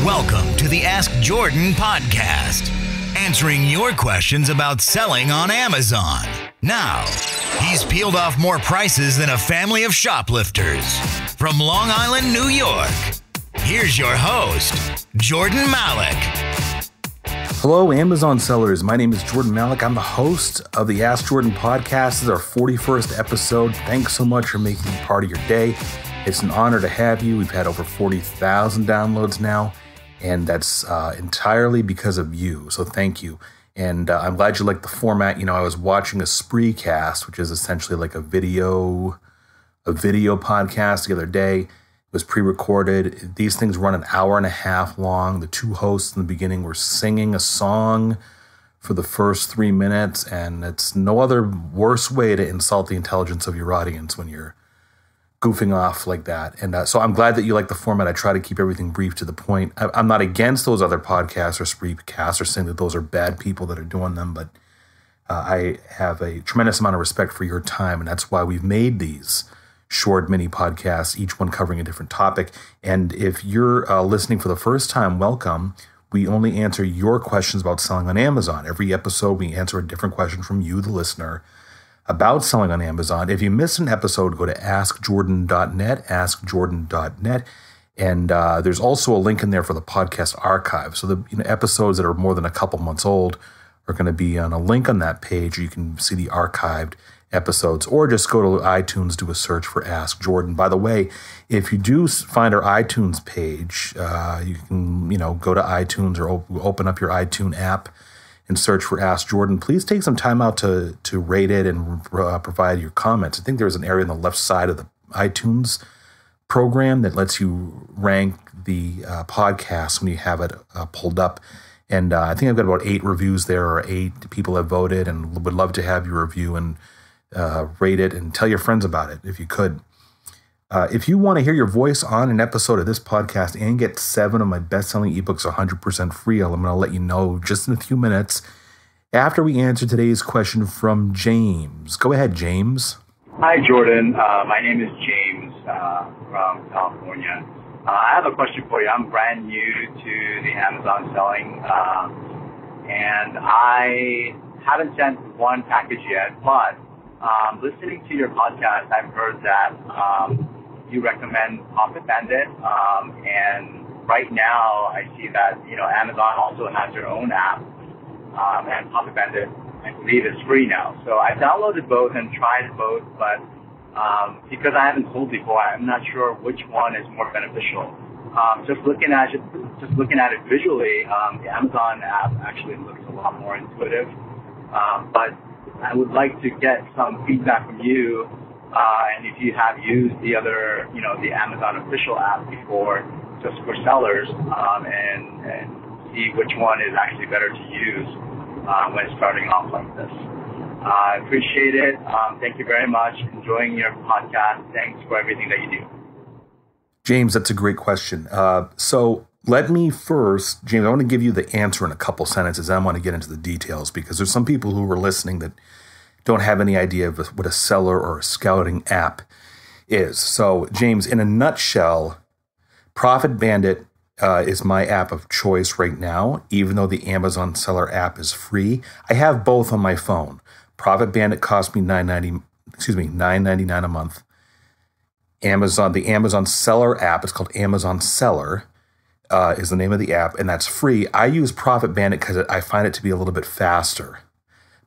Welcome to the Ask Jordan podcast, answering your questions about selling on Amazon. Now, he's peeled off more prices than a family of shoplifters. From Long Island, New York, here's your host, Jordan Malik. Hello, Amazon sellers. My name is Jordan Malik. I'm the host of the Ask Jordan podcast. This is our 41st episode. Thanks so much for making me part of your day. It's an honor to have you. We've had over 40,000 downloads now, and that's entirely because of you. So thank you. And I'm glad you like the format. You know, I was watching a Spreecast, which is essentially like a video podcast the other day. It was pre-recorded. These things run an hour and a half long. The two hosts in the beginning were singing a song for the first 3 minutes, and it's no other worse way to insult the intelligence of your audience when you're goofing off like that. And so I'm glad that you like the format. I try to keep everything brief to the point. I'm not against those other podcasts or Spreecasts or saying that those are bad people that are doing them, but I have a tremendous amount of respect for your time, and that's why we've made these short mini podcasts, each one covering a different topic. And if you're listening for the first time, welcome. We only answer your questions about selling on Amazon. Every episode, we answer a different question from you, the listener, about selling on Amazon. If you miss an episode, go to askjordan.net, askjordan.net. And there's also a link in there for the podcast archive. So the episodes that are more than a couple months old are going to be on a link on that page. You can see the archived episodes, or just go to iTunes, do a search for Ask Jordan. By the way, if you do find our iTunes page, you can go to iTunes or open up your iTunes app and search for Ask Jordan. Please take some time out to rate it and provide your comments. I think there's an area on the left side of the iTunes program that lets you rank the podcast when you have it pulled up. And I think I've got about 8 reviews there, or 8 people have voted, and would love to have your review and rate it and tell your friends about it if you could. If you want to hear your voice on an episode of this podcast and get 7 of my best-selling ebooks 100% free, I'm going to let you know just in a few minutes after we answer today's question from James. Go ahead, James. Hi, Jordan. My name is James from California. I have a question for you. I'm brand new to the Amazon selling, and I haven't sent one package yet, but listening to your podcast, I've heard that you recommend Profit Bandit, and right now I see that Amazon also has their own app, and Profit Bandit, I believe, is free now. So I downloaded both and tried both, but because I haven't sold before, I'm not sure which one is more beneficial. Just looking at it visually, the Amazon app actually looks a lot more intuitive, but I would like to get some feedback from you, and if you have used the other, the Amazon official app before, just for sellers, and see which one is actually better to use when starting off like this. I appreciate it. Thank you very much. Enjoying your podcast. Thanks for everything that you do. James, that's a great question. So let me first, James, I want to give you the answer in a couple sentences. I want to get into the details because there's some people who are listening that don't have any idea of what a seller or a scouting app is. So, James, in a nutshell, Profit Bandit is my app of choice right now, even though the Amazon seller app is free. I have both on my phone. Profit Bandit cost me $9.99 a month. The Amazon seller app, it's called Amazon Seller, is the name of the app, and that's free. I use Profit Bandit because I find it to be a little bit faster.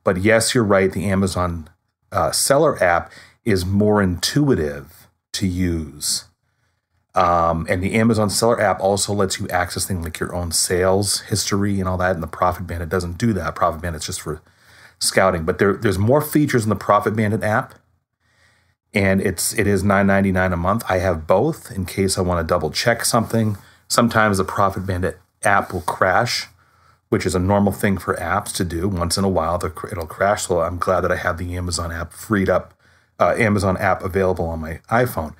But yes, you're right. The Amazon seller app is more intuitive to use. And the Amazon seller app also lets you access things like your own sales history and all that. And the Profit Bandit doesn't do that. Profit Bandit's just for scouting. But there's more features in the Profit Bandit app. And it is $9.99 a month. I have both in case I want to double check something. Sometimes the Profit Bandit app will crash, which is a normal thing for apps to do. Once in a while, it'll crash. So I'm glad that I have the Amazon app Amazon app available on my iPhone.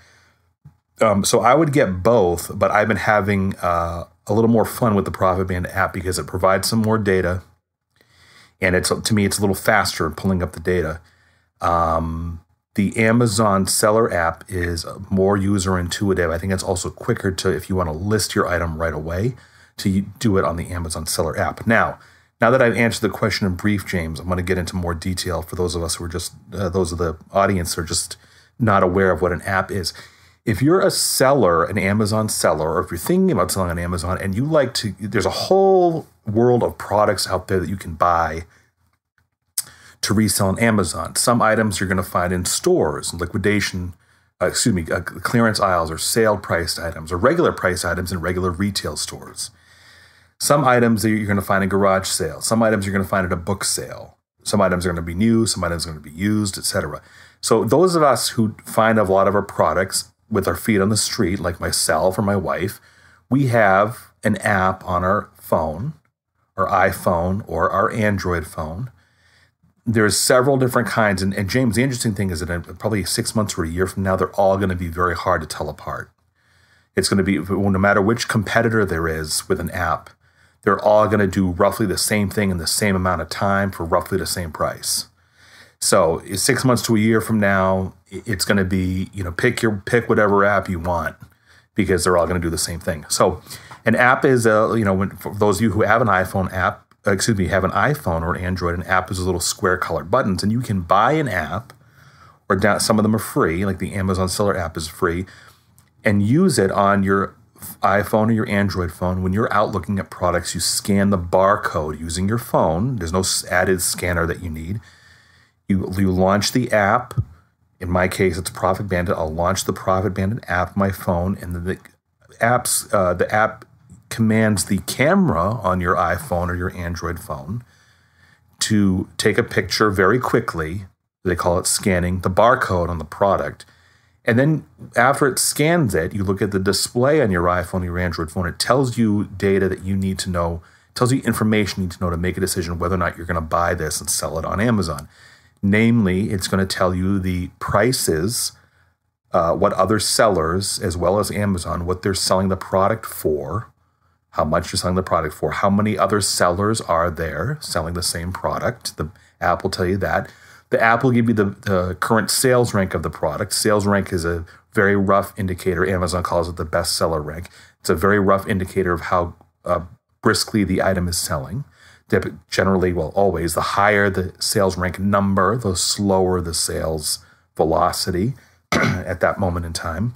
So I would get both, but I've been having a little more fun with the Profit Bandit app because it provides some more data, and to me it's a little faster in pulling up the data. The Amazon seller app is more user intuitive. I think it's also quicker if you want to list your item right away, to do it on the Amazon Seller app. Now that I've answered the question in brief, James, I'm going to get into more detail for those of us who are just, those of the audience who are just not aware of what an app is. If you're a seller, an Amazon seller, or if you're thinking about selling on Amazon and you like to, there's a whole world of products out there that you can buy to resell on Amazon. Some items you're going to find in stores, clearance aisles, or sale priced items, or regular priced items in regular retail stores. Some items that you're going to find in garage sales. Some items you're going to find at a book sale. Some items are going to be new. Some items are going to be used, etc. So those of us who find a lot of our products with our feet on the street, like myself or my wife, we have an app on our phone, our iPhone or our Android phone. There's several different kinds. And James, the interesting thing is that in probably 6 months or a year from now, they're all going to be very hard to tell apart. It's going to be, no matter which competitor there is with an app, they're all going to do roughly the same thing in the same amount of time for roughly the same price. So 6 months to a year from now, it's going to be, pick whatever app you want, because they're all going to do the same thing. So an app is, for those of you who have an iPhone app, have an iPhone or Android, an app is a little square colored buttons, and you can buy an app, or some of them are free, like the Amazon Seller app is free, and use it on your iPhone or your Android phone. When you're out looking at products, you scan the barcode using your phone. There's no added scanner that you need. You launch the app. In my case, it's Profit Bandit. I'll launch the Profit Bandit app on my phone, and then the app commands the camera on your iPhone or your Android phone to take a picture very quickly. They call it scanning the barcode on the product. And then after it scans it, you look at the display on your iPhone or your Android phone. It tells you data that you need to know, tells you information you need to know to make a decision whether or not you're going to buy this and sell it on Amazon. Namely, it's going to tell you the prices, what other sellers, as well as Amazon, what they're selling the product for, how much you're selling the product for, how many other sellers are there selling the same product. The app will tell you that. The app will give you the current sales rank of the product. Sales rank is a very rough indicator. Amazon calls it the bestseller rank. It's a very rough indicator of how briskly the item is selling. Generally, always, the higher the sales rank number, the slower the sales velocity at that moment in time.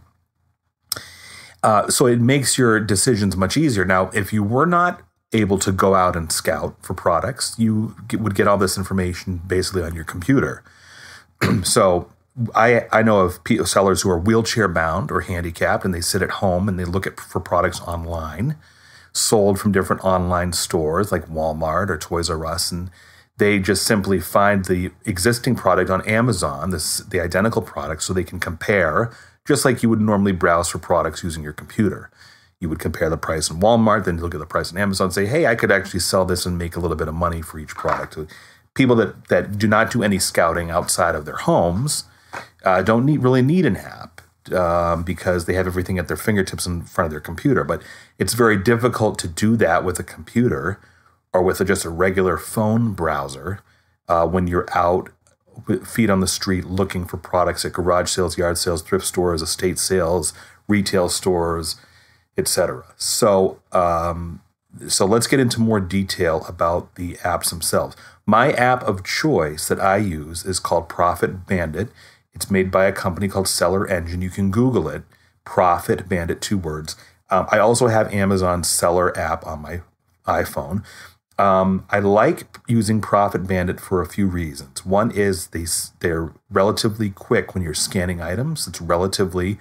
So it makes your decisions much easier. Now, if you were not able to go out and scout for products, you would get all this information basically on your computer. So I know of sellers who are wheelchair bound or handicapped, and they sit at home and they look for products online, sold from different online stores like Walmart or Toys R Us, and they just simply find the existing product on Amazon, the identical product, so they can compare, just like you would normally browse for products using your computer. You would compare the price in Walmart, then you look at the price on Amazon and say, hey, I could actually sell this and make a little bit of money for each product. People that do not do any scouting outside of their homes don't really need an app because they have everything at their fingertips in front of their computer. But it's very difficult to do that with a computer or with just a regular phone browser when you're out with feet on the street looking for products at garage sales, yard sales, thrift stores, estate sales, retail stores, etc. So let's get into more detail about the apps themselves. My app of choice that I use is called Profit Bandit. It's made by a company called Seller Engine. You can Google it, Profit Bandit, 2 words. I also have Amazon Seller app on my iPhone. I like using Profit Bandit for a few reasons. One is they're relatively quick when you're scanning items. It's relatively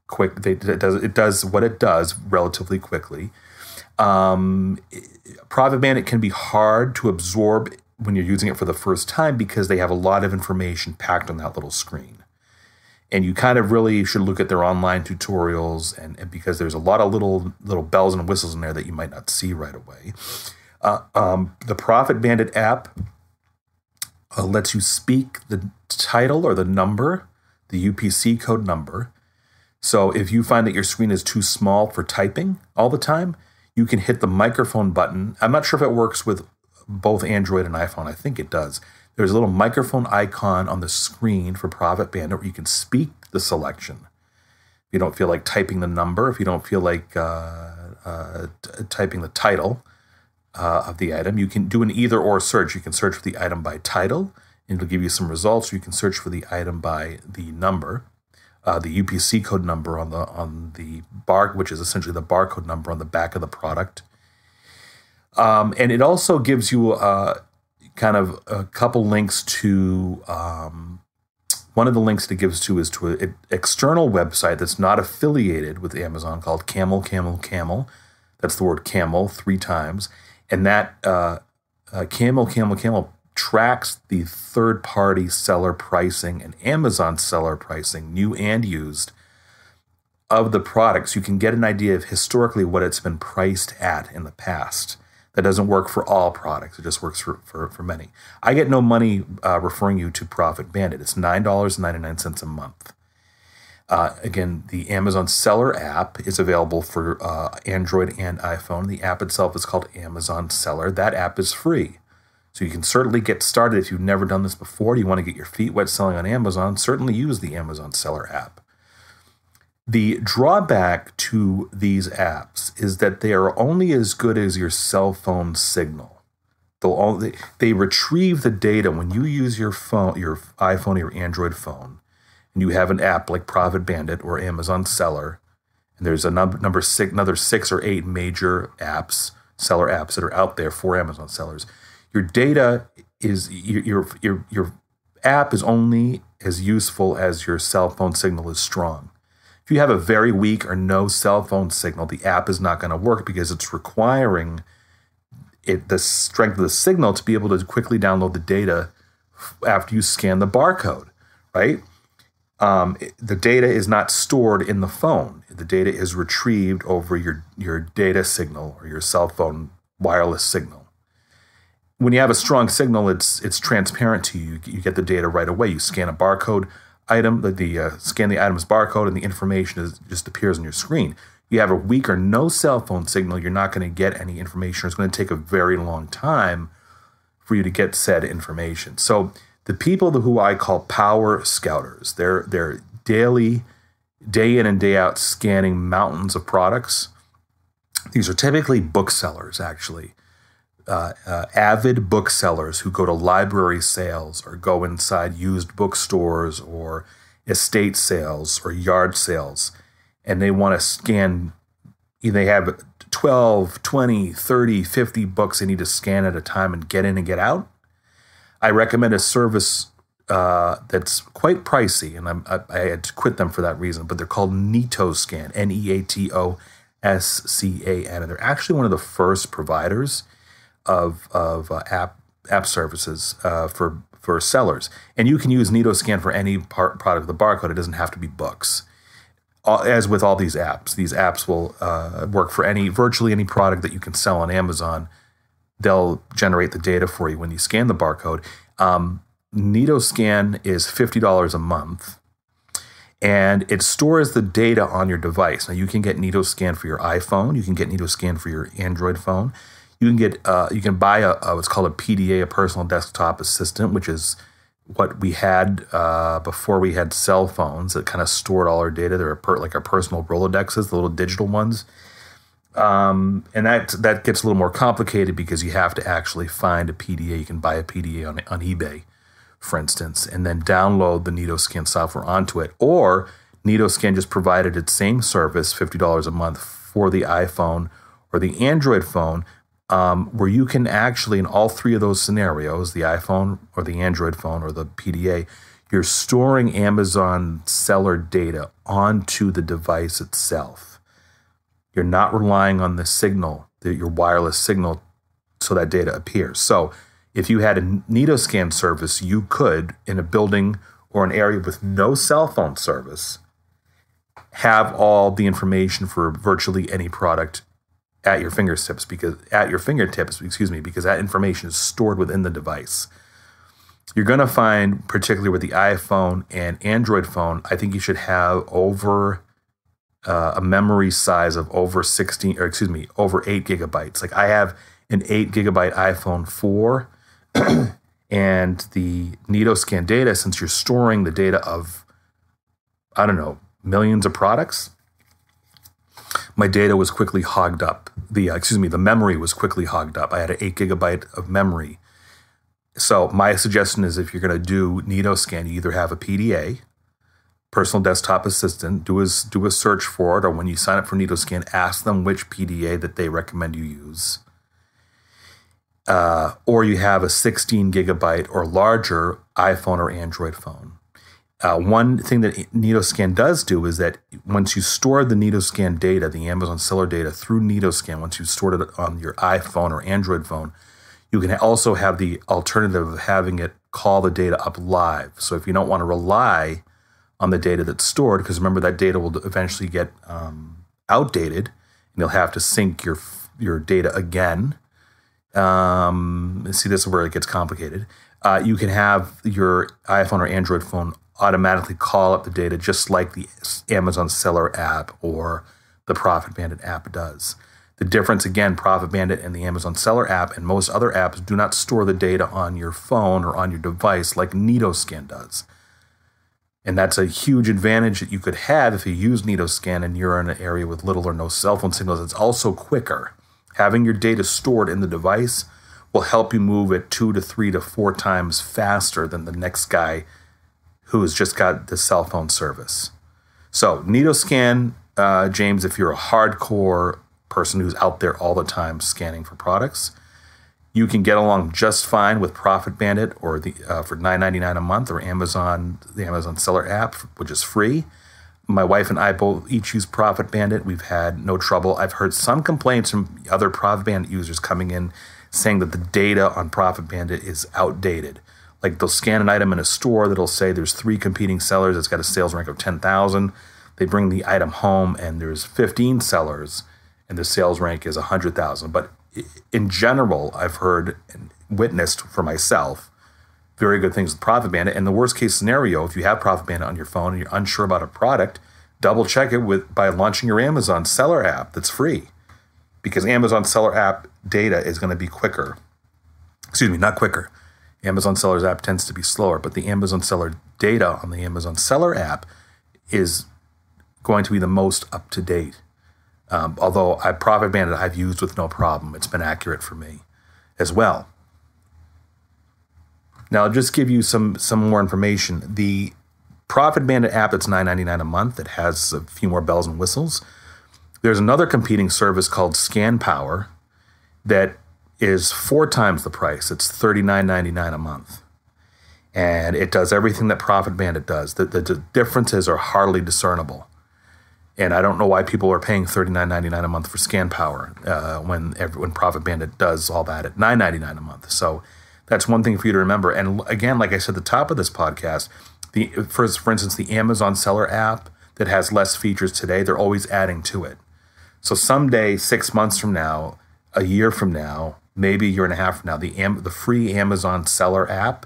quick. It does what it does relatively quickly. Profit Bandit can be hard to absorb when you're using it for the first time because they have a lot of information packed on that little screen. And you kind of really should look at their online tutorials and because there's a lot of little bells and whistles in there that you might not see right away. The Profit Bandit app lets you speak the title or the number, the UPC code number. So if you find that your screen is too small for typing all the time, you can hit the microphone button. I'm not sure if it works with both Android and iPhone. I think it does. There's a little microphone icon on the screen for Profit Bandit where you can speak the selection. If you don't feel like typing the number, if you don't feel like, typing the title of the item. You can do an either or search. You can search for the item by title, and it'll give you some results. Or you can search for the item by the number, the UPC code number on the bar, which is essentially the barcode number on the back of the product. And it also gives you kind of a couple links to. One of the links it gives to is to an external website that's not affiliated with Amazon called Camel. That's the word camel 3 times. And that Camel tracks the third-party seller pricing and Amazon seller pricing, new and used, of the products. You can get an idea of historically what it's been priced at in the past. That doesn't work for all products. It just works for many. I get no money referring you to Profit Bandit. It's $9.99 a month. Again, the Amazon Seller app is available for Android and iPhone. The app itself is called Amazon Seller. That app is free. So you can certainly get started if you've never done this before. You want to get your feet wet selling on Amazon, certainly use the Amazon Seller app. The drawback to these apps is that they are only as good as your cell phone signal. They retrieve the data when you use your phone, your iPhone or your Android phone, and you have an app like Profit Bandit or Amazon Seller, and there's another 6 or 8 major apps, seller apps that are out there for Amazon sellers. Your data is your app is only as useful as your cell phone signal is strong. If you have a very weak or no cell phone signal, the app is not going to work because it's requiring the strength of the signal to be able to quickly download the data after you scan the barcode, right? The data is not stored in the phone. The data is retrieved over your data signal or your cell phone wireless signal. When you have a strong signal, it's transparent to you. You get the data right away. You scan a barcode item, scan the item's barcode, and the information just appears on your screen. You have a weak or no cell phone signal, you're not going to get any information. It's going to take a very long time for you to get said information. So the people who I call power scouters, they're daily, day in and day out scanning mountains of products. These are typically booksellers, actually. Avid booksellers who go to library sales or go inside used bookstores or estate sales or yard sales, and they want to scan. They have 12, 20, 30, 50 books they need to scan at a time and get in and get out. I recommend a service that's quite pricey, and I had to quit them for that reason, but they're called Neatoscan, Neatoscan, and they're actually one of the first providers of app services for sellers. And you can use Neatoscan for any product of the barcode. It doesn't have to be books. As with all these apps will work for virtually any product that you can sell on Amazon. They'll generate the data for you when you scan the barcode. Neatoscan is $50 a month, and it stores the data on your device. Now, you can get Neatoscan for your iPhone. You can get Neatoscan for your Android phone. You can buy what's called a PDA, a personal desktop assistant, which is what we had before we had cell phones that kind of stored all our data. They're like our personal Rolodexes, the little digital ones. And that gets a little more complicated because you have to actually find a PDA. You can buy a PDA on eBay, for instance, and then download the Neatoscan software onto it. Or Neatoscan just provided its same service, $50 a month, for the iPhone or the Android phone, where you can actually, in all 3 of those scenarios, the iPhone or the Android phone or the PDA, you're storing Amazon seller data onto the device itself. You're not relying on the signal, your wireless signal, so that data appears. So if you had a Neatoscan service, you could, in a building or an area with no cell phone service, have all the information for virtually any product at your fingertips because that information is stored within the device. You're going to find, particularly with the iPhone and Android phone, I think you should have over a memory size of over 8 gigabytes. Like I have an 8 gigabyte iPhone 4 and the Neatoscan data, since you're storing the data of, I don't know, millions of products, my data was quickly hogged up. The memory was quickly hogged up. I had an 8 gigabyte of memory. So my suggestion is, if you're going to do Nitoscan, you either have a PDA, personal desktop assistant, do a search for it, or when you sign up for Nitoscan, ask them which PDA that they recommend you use. Or you have a 16 gigabyte or larger iPhone or Android phone. One thing that Nitoscan does do is that once you store the Nitoscan data, the Amazon seller data through Nitoscan, once you've stored it on your iPhone or Android phone, you can also have the alternative of having it call the data up live. So if you don't want to rely on the data that's stored, because remember that data will eventually get outdated, and you'll have to sync your data again. See, this is where it gets complicated. You can have your iPhone or Android phone automatically call up the data just like the Amazon Seller app or the Profit Bandit app does. The difference, again, Profit Bandit and the Amazon Seller app and most other apps do not store the data on your phone or on your device like Nitoscan does. And that's a huge advantage that you could have if you use Nitoscan and you're in an area with little or no cell phone signals. It's also quicker. Having your data stored in the device will help you move it 2 to 3 to 4 times faster than the next guy who has just got the cell phone service. So Nitoscan, James, if you're a hardcore person who's out there all the time scanning for products, you can get along just fine with Profit Bandit or for $9.99 a month, or the Amazon Seller app, which is free. My wife and I both each use Profit Bandit. We've had no trouble. I've heard some complaints from other Profit Bandit users coming in saying that the data on Profit Bandit is outdated. Like, they'll scan an item in a store that'll say there's 3 competing sellers. It's got a sales rank of 10,000. They bring the item home and there's 15 sellers and the sales rank is 100,000. But in general, I've heard and witnessed for myself very good things with Profit Bandit. And the worst case scenario, if you have Profit Bandit on your phone and you're unsure about a product, double check it by launching your Amazon Seller app that's free. Because Amazon Seller app data is going to be quicker. Excuse me, not quicker. Amazon Seller's app tends to be slower, but the Amazon Seller data on the Amazon Seller app is going to be the most up to date. Although Profit Bandit I've used with no problem. It's been accurate for me as well. Now, I'll just give you some more information. The Profit Bandit app that's $9.99 a month, it has a few more bells and whistles. There's another competing service called Scan Power that is 4 times the price. It's $39.99 a month. And it does everything that Profit Bandit does. The differences are hardly discernible. And I don't know why people are paying $39.99 a month for Scan Power when Profit Bandit does all that at $9.99 a month. So that's one thing for you to remember. And again, like I said at the top of this podcast, for instance, the Amazon Seller app that has less features today, they're always adding to it. So someday, 6 months from now, a year from now, maybe a year and a half from now, the free Amazon Seller app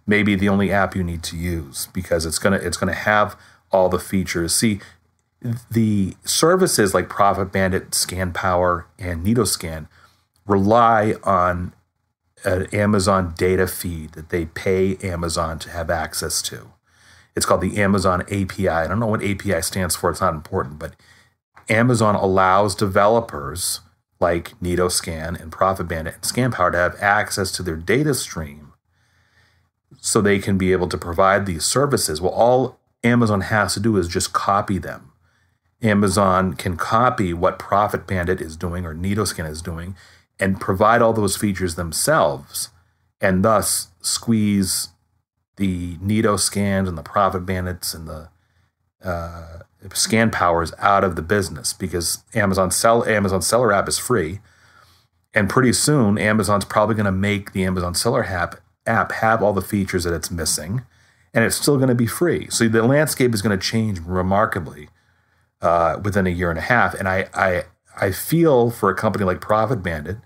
may be the only app you need to use, because it's gonna have all the features. See, the services like Profit Bandit, Scan Power, and Nitoscan rely on an Amazon data feed that they pay Amazon to have access to. It's called the Amazon API. I don't know what API stands for. It's not important, but Amazon allows developers like Nitoscan and Profit Bandit and Scan Power to have access to their data stream so they can be able to provide these services. Well, all Amazon has to do is just copy them. Amazon can copy what Profit Bandit is doing or Nitoscan is doing and provide all those features themselves, and thus squeeze the Nitoscans and the Profit Bandits and the Scan Powers out of the business, because Amazon Seller app is free, and pretty soon Amazon's probably going to make the Amazon Seller app have all the features that it's missing, and it's still going to be free. So the landscape is going to change remarkably within a year and a half. And I feel for a company like Profit Bandit,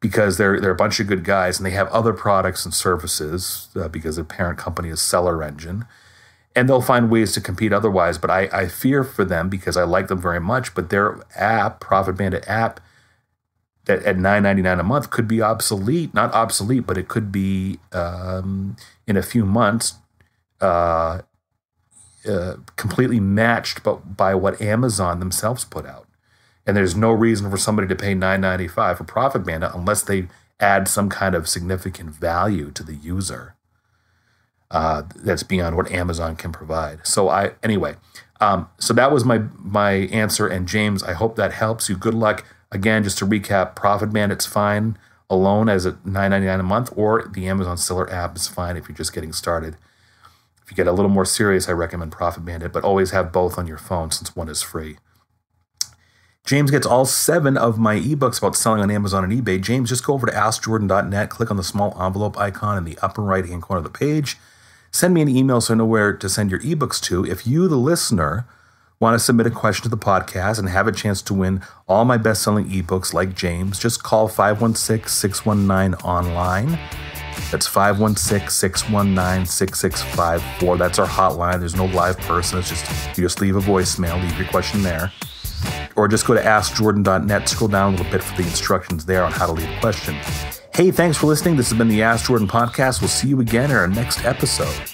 because they're a bunch of good guys and they have other products and services because their parent company is Seller Engine, and they'll find ways to compete otherwise. But I fear for them because I like them very much. But their app, Profit Bandit app, that at $9.99 a month could be obsolete. Not obsolete, but it could be in a few months completely matched by what Amazon themselves put out. And there's no reason for somebody to pay $9.95 for Profit Bandit unless they add some kind of significant value to the user that's beyond what Amazon can provide. So so that was my answer. And James, I hope that helps you. Good luck. Again, just to recap, Profit Bandit's fine alone as at $9.99 a month, or the Amazon Seller app is fine if you're just getting started. If you get a little more serious, I recommend Profit Bandit, but always have both on your phone since one is free. James gets all 7 of my ebooks about selling on Amazon and eBay. James, just go over to AskJordan.net, click on the small envelope icon in the upper right-hand corner of the page. Send me an email so I know where to send your ebooks to. If you, the listener, want to submit a question to the podcast and have a chance to win all my best-selling ebooks like James, just call 516-619-ONLINE. That's 516-619-6654. That's our hotline. There's no live person. It's just, you just leave a voicemail, leave your question there. Or just go to AskJordan.net, scroll down a little bit for the instructions there on how to leave a question. Hey, thanks for listening. This has been the Ask Jordan Podcast. We'll see you again in our next episode.